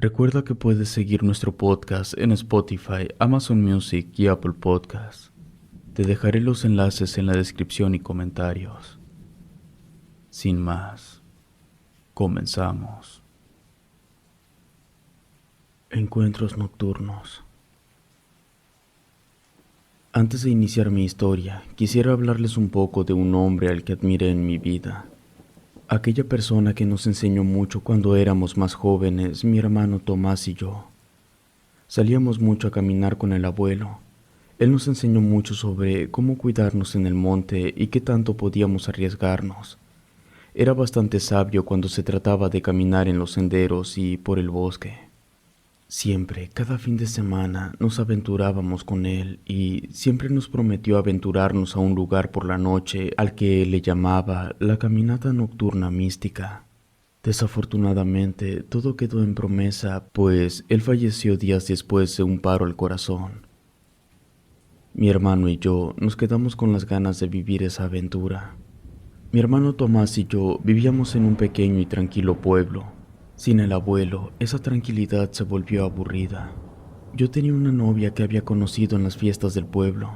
Recuerda que puedes seguir nuestro podcast en Spotify, Amazon Music y Apple Podcasts. Te dejaré los enlaces en la descripción y comentarios. Sin más, comenzamos. Encuentros nocturnos. Antes de iniciar mi historia, quisiera hablarles un poco de un hombre al que admiré en mi vida. Aquella persona que nos enseñó mucho cuando éramos más jóvenes, mi hermano Tomás y yo. Salíamos mucho a caminar con el abuelo. Él nos enseñó mucho sobre cómo cuidarnos en el monte y qué tanto podíamos arriesgarnos. Era bastante sabio cuando se trataba de caminar en los senderos y por el bosque. Siempre, cada fin de semana, nos aventurábamos con él y siempre nos prometió aventurarnos a un lugar por la noche al que él le llamaba la caminata nocturna mística. Desafortunadamente, todo quedó en promesa, pues él falleció días después de un paro al corazón. Mi hermano y yo nos quedamos con las ganas de vivir esa aventura. Mi hermano Tomás y yo vivíamos en un pequeño y tranquilo pueblo. Sin el abuelo, esa tranquilidad se volvió aburrida. Yo tenía una novia que había conocido en las fiestas del pueblo.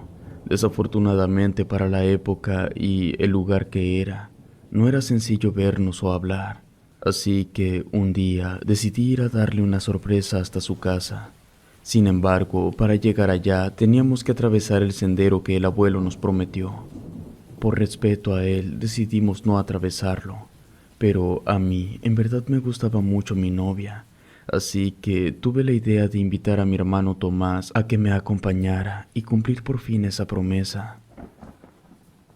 Desafortunadamente para la época y el lugar que era, no era sencillo vernos o hablar. Así que un día decidí ir a darle una sorpresa hasta su casa. Sin embargo, para llegar allá teníamos que atravesar el sendero que el abuelo nos prometió. Por respeto a él, decidimos no atravesarlo. Pero a mí, en verdad me gustaba mucho mi novia, así que tuve la idea de invitar a mi hermano Tomás a que me acompañara y cumplir por fin esa promesa.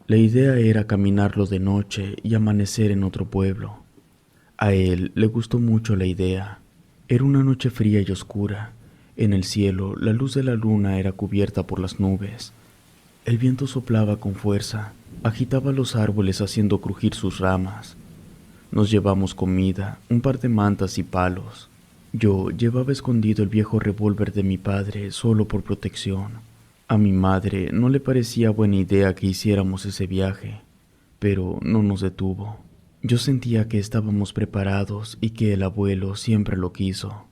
La idea era caminarlo de noche y amanecer en otro pueblo. A él le gustó mucho la idea. Era una noche fría y oscura. En el cielo, la luz de la luna era cubierta por las nubes. El viento soplaba con fuerza, agitaba los árboles haciendo crujir sus ramas. Nos llevamos comida, un par de mantas y palos. Yo llevaba escondido el viejo revólver de mi padre solo por protección. A mi madre no le parecía buena idea que hiciéramos ese viaje, pero no nos detuvo. Yo sentía que estábamos preparados y que el abuelo siempre lo quiso.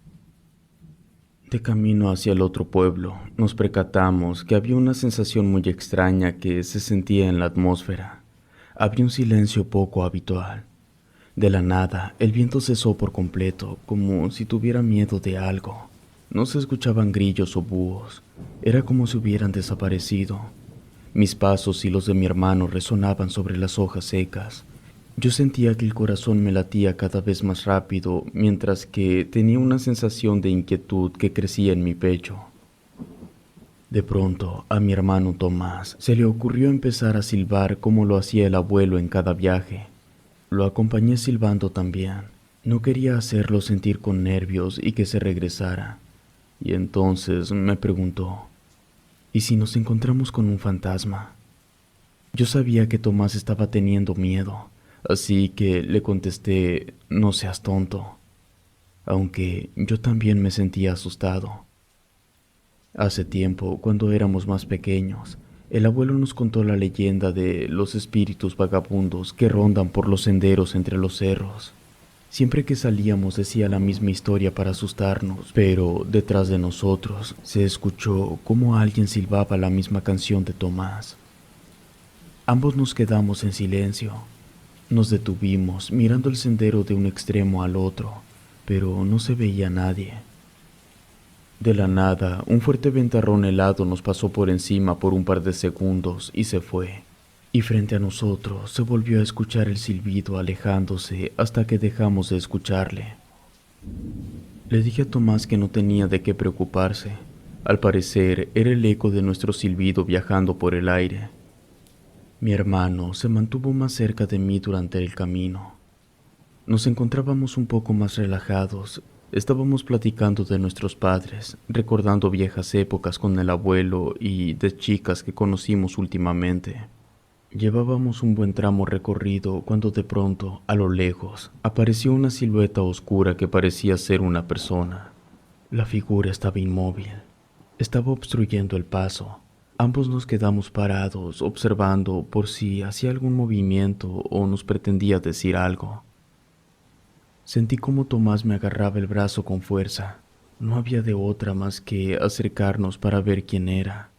De camino hacia el otro pueblo, nos percatamos que había una sensación muy extraña que se sentía en la atmósfera. Había un silencio poco habitual. De la nada, el viento cesó por completo, como si tuviera miedo de algo. No se escuchaban grillos o búhos. Era como si hubieran desaparecido. Mis pasos y los de mi hermano resonaban sobre las hojas secas. Yo sentía que el corazón me latía cada vez más rápido, mientras que tenía una sensación de inquietud que crecía en mi pecho. De pronto, a mi hermano Tomás se le ocurrió empezar a silbar como lo hacía el abuelo en cada viaje. Lo acompañé silbando también. No quería hacerlo sentir con nervios y que se regresara. Y entonces me preguntó, ¿y si nos encontramos con un fantasma? Yo sabía que Tomás estaba teniendo miedo, así que le contesté, no seas tonto, aunque yo también me sentía asustado. Hace tiempo, cuando éramos más pequeños, el abuelo nos contó la leyenda de los espíritus vagabundos que rondan por los senderos entre los cerros. Siempre que salíamos decía la misma historia para asustarnos, pero detrás de nosotros se escuchó cómo alguien silbaba la misma canción de Tomás. Ambos nos quedamos en silencio. Nos detuvimos mirando el sendero de un extremo al otro, pero no se veía nadie. De la nada, un fuerte ventarrón helado nos pasó por encima por un par de segundos y se fue. Y frente a nosotros se volvió a escuchar el silbido alejándose hasta que dejamos de escucharle. Le dije a Tomás que no tenía de qué preocuparse. Al parecer, era el eco de nuestro silbido viajando por el aire. Mi hermano se mantuvo más cerca de mí durante el camino. Nos encontrábamos un poco más relajados. Estábamos platicando de nuestros padres, recordando viejas épocas con el abuelo y de chicas que conocimos últimamente. Llevábamos un buen tramo recorrido cuando de pronto, a lo lejos, apareció una silueta oscura que parecía ser una persona. La figura estaba inmóvil. Estaba obstruyendo el paso. Ambos nos quedamos parados, observando por si hacía algún movimiento o nos pretendía decir algo. Sentí como Tomás me agarraba el brazo con fuerza. No había de otra más que acercarnos para ver quién era.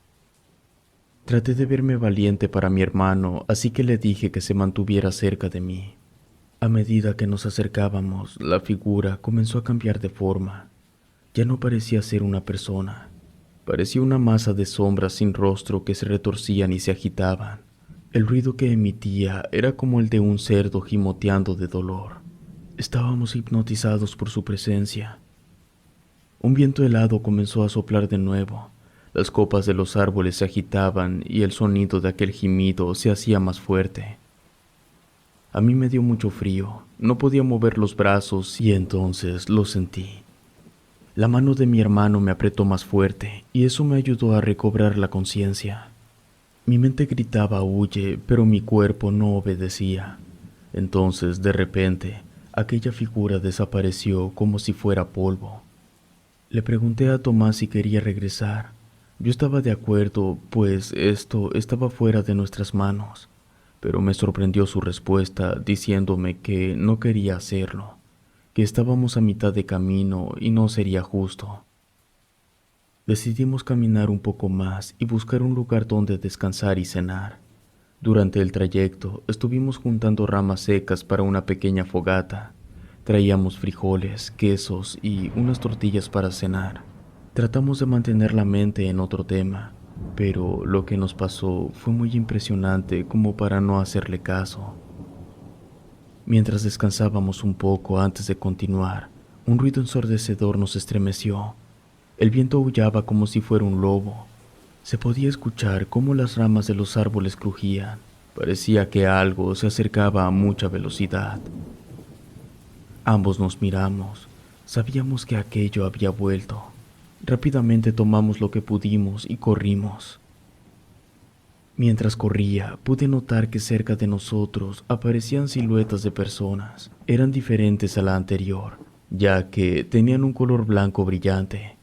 Traté de verme valiente para mi hermano, así que le dije que se mantuviera cerca de mí. A medida que nos acercábamos, la figura comenzó a cambiar de forma. Ya no parecía ser una persona. Parecía una masa de sombras sin rostro que se retorcían y se agitaban. El ruido que emitía era como el de un cerdo gimoteando de dolor. Estábamos hipnotizados por su presencia. Un viento helado comenzó a soplar de nuevo. Las copas de los árboles se agitaban y el sonido de aquel gemido se hacía más fuerte. A mí me dio mucho frío, no podía mover los brazos y entonces lo sentí. La mano de mi hermano me apretó más fuerte y eso me ayudó a recobrar la conciencia. Mi mente gritaba huye, pero mi cuerpo no obedecía. Entonces, de repente, aquella figura desapareció como si fuera polvo. Le pregunté a Tomás si quería regresar. Yo estaba de acuerdo, pues esto estaba fuera de nuestras manos, pero me sorprendió su respuesta diciéndome que no quería hacerlo, que estábamos a mitad de camino y no sería justo. Decidimos caminar un poco más y buscar un lugar donde descansar y cenar. Durante el trayecto estuvimos juntando ramas secas para una pequeña fogata. Traíamos frijoles, quesos y unas tortillas para cenar. Tratamos de mantener la mente en otro tema, pero lo que nos pasó fue muy impresionante como para no hacerle caso. Mientras descansábamos un poco antes de continuar, un ruido ensordecedor nos estremeció. El viento aullaba como si fuera un lobo. Se podía escuchar cómo las ramas de los árboles crujían. Parecía que algo se acercaba a mucha velocidad. Ambos nos miramos. Sabíamos que aquello había vuelto. Rápidamente tomamos lo que pudimos y corrimos. Mientras corría, pude notar que cerca de nosotros aparecían siluetas de personas. Eran diferentes a la anterior, ya que tenían un color blanco brillante.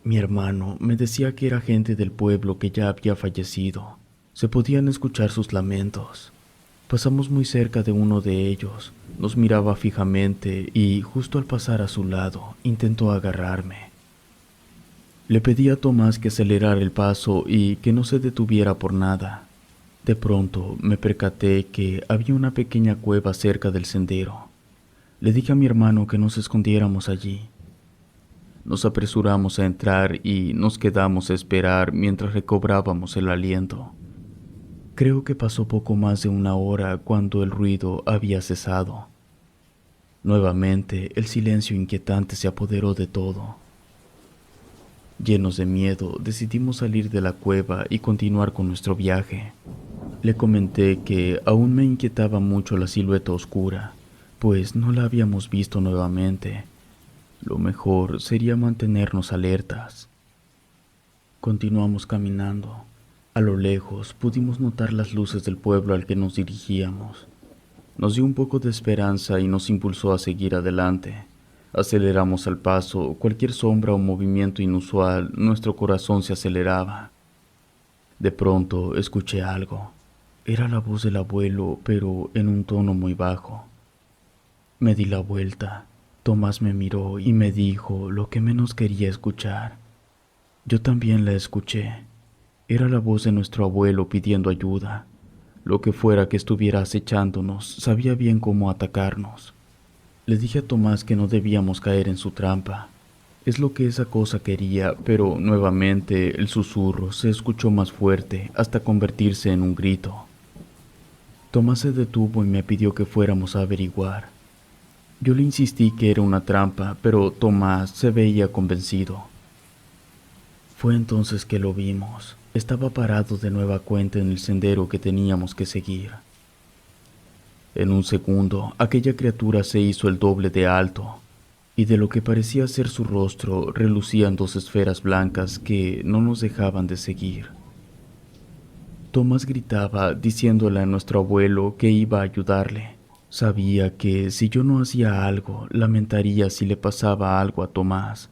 Mi hermano me decía que era gente del pueblo que ya había fallecido. Se podían escuchar sus lamentos. Pasamos muy cerca de uno de ellos. Nos miraba fijamente y, justo al pasar a su lado, intentó agarrarme. Le pedí a Tomás que acelerara el paso y que no se detuviera por nada. De pronto me percaté que había una pequeña cueva cerca del sendero. Le dije a mi hermano que nos escondiéramos allí. Nos apresuramos a entrar y nos quedamos a esperar mientras recobrábamos el aliento. Creo que pasó poco más de una hora cuando el ruido había cesado. Nuevamente el silencio inquietante se apoderó de todo. Llenos de miedo, decidimos salir de la cueva y continuar con nuestro viaje. Le comenté que aún me inquietaba mucho la silueta oscura, pues no la habíamos visto nuevamente. Lo mejor sería mantenernos alertas. Continuamos caminando. A lo lejos pudimos notar las luces del pueblo al que nos dirigíamos. Nos dio un poco de esperanza y nos impulsó a seguir adelante. Aceleramos al paso, cualquier sombra o movimiento inusual, nuestro corazón se aceleraba. De pronto escuché algo. Era la voz del abuelo, pero en un tono muy bajo. Me di la vuelta. Tomás me miró y me dijo lo que menos quería escuchar. Yo también la escuché. Era la voz de nuestro abuelo pidiendo ayuda. Lo que fuera que estuviera acechándonos, sabía bien cómo atacarnos. Le dije a Tomás que no debíamos caer en su trampa. Es lo que esa cosa quería, pero nuevamente el susurro se escuchó más fuerte hasta convertirse en un grito. Tomás se detuvo y me pidió que fuéramos a averiguar. Yo le insistí que era una trampa, pero Tomás se veía convencido. Fue entonces que lo vimos. Estaba parado de nueva cuenta en el sendero que teníamos que seguir. En un segundo, aquella criatura se hizo el doble de alto, y de lo que parecía ser su rostro relucían dos esferas blancas que no nos dejaban de seguir. Tomás gritaba diciéndole a nuestro abuelo que iba a ayudarle. Sabía que si yo no hacía algo, lamentaría si le pasaba algo a Tomás.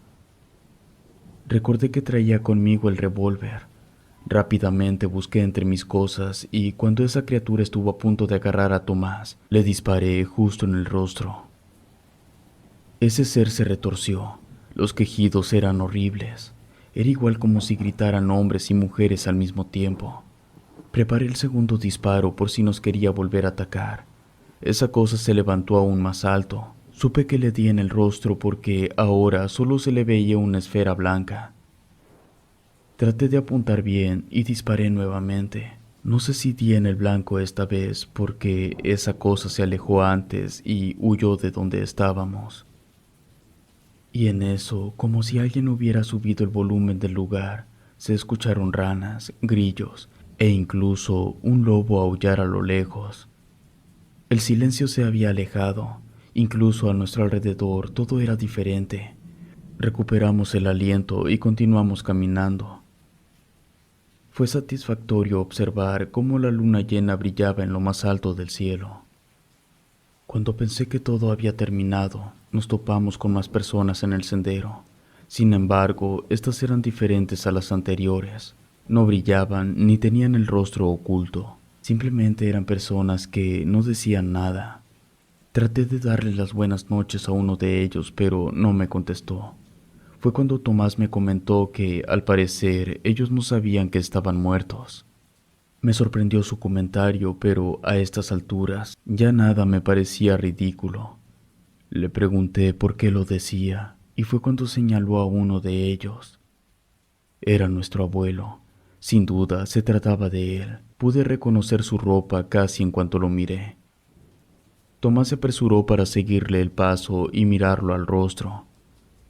Recordé que traía conmigo el revólver. Rápidamente busqué entre mis cosas y cuando esa criatura estuvo a punto de agarrar a Tomás, le disparé justo en el rostro. Ese ser se retorció. Los quejidos eran horribles. Era igual como si gritaran hombres y mujeres al mismo tiempo. Preparé el segundo disparo por si nos quería volver a atacar. Esa cosa se levantó aún más alto. Supe que le di en el rostro porque ahora solo se le veía una esfera blanca. Traté de apuntar bien y disparé nuevamente. No sé si di en el blanco esta vez porque esa cosa se alejó antes y huyó de donde estábamos. Y en eso, como si alguien hubiera subido el volumen del lugar, se escucharon ranas, grillos e incluso un lobo aullar a lo lejos. El silencio se había alejado, incluso a nuestro alrededor todo era diferente. Recuperamos el aliento y continuamos caminando. Fue satisfactorio observar cómo la luna llena brillaba en lo más alto del cielo. Cuando pensé que todo había terminado, nos topamos con más personas en el sendero. Sin embargo, estas eran diferentes a las anteriores. No brillaban ni tenían el rostro oculto. Simplemente eran personas que no decían nada. Traté de darle las buenas noches a uno de ellos, pero no me contestó. Fue cuando Tomás me comentó que, al parecer, ellos no sabían que estaban muertos. Me sorprendió su comentario, pero a estas alturas ya nada me parecía ridículo. Le pregunté por qué lo decía, y fue cuando señaló a uno de ellos. Era nuestro abuelo. Sin duda se trataba de él. Pude reconocer su ropa casi en cuanto lo miré. Tomás se apresuró para seguirle el paso y mirarlo al rostro.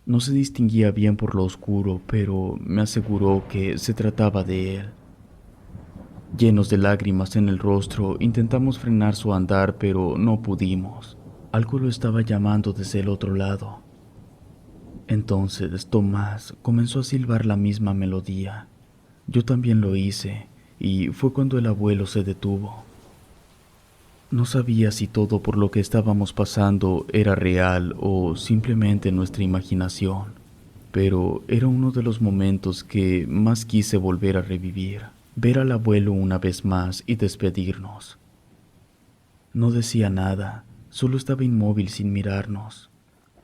No se distinguía bien por lo oscuro, pero me aseguró que se trataba de él. Llenos de lágrimas en el rostro, intentamos frenar su andar, pero no pudimos. Algo lo estaba llamando desde el otro lado. Entonces Tomás comenzó a silbar la misma melodía. Yo también lo hice, y fue cuando el abuelo se detuvo. No sabía si todo por lo que estábamos pasando era real o simplemente nuestra imaginación, pero era uno de los momentos que más quise volver a revivir, ver al abuelo una vez más y despedirnos. No decía nada, solo estaba inmóvil sin mirarnos.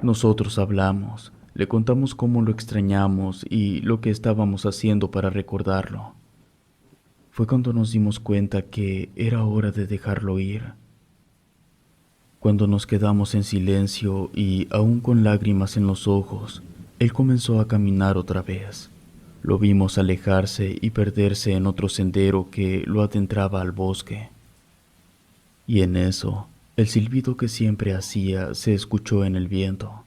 Nosotros hablamos, le contamos cómo lo extrañamos y lo que estábamos haciendo para recordarlo. Fue cuando nos dimos cuenta que era hora de dejarlo ir. Cuando nos quedamos en silencio y aún con lágrimas en los ojos, él comenzó a caminar otra vez. Lo vimos alejarse y perderse en otro sendero que lo adentraba al bosque. Y en eso, el silbido que siempre hacía se escuchó en el viento.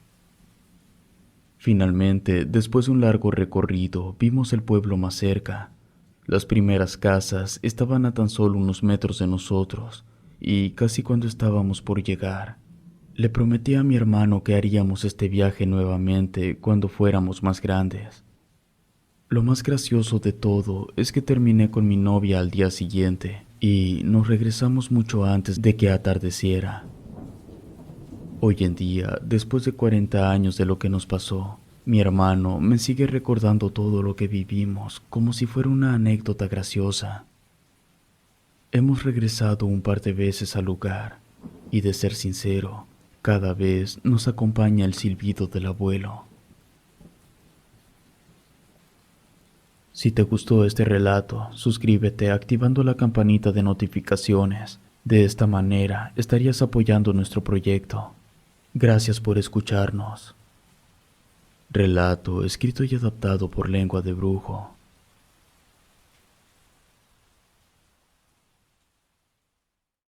Finalmente, después de un largo recorrido, vimos el pueblo más cerca. Las primeras casas estaban a tan solo unos metros de nosotros, y casi cuando estábamos por llegar, le prometí a mi hermano que haríamos este viaje nuevamente cuando fuéramos más grandes. Lo más gracioso de todo es que terminé con mi novia al día siguiente, y nos regresamos mucho antes de que atardeciera. Hoy en día, después de 40 años de lo que nos pasó, mi hermano me sigue recordando todo lo que vivimos como si fuera una anécdota graciosa. Hemos regresado un par de veces al lugar y, de ser sincero, cada vez nos acompaña el silbido del abuelo. Si te gustó este relato, suscríbete activando la campanita de notificaciones. De esta manera estarías apoyando nuestro proyecto. Gracias por escucharnos. Relato escrito y adaptado por Lengua de Brujo.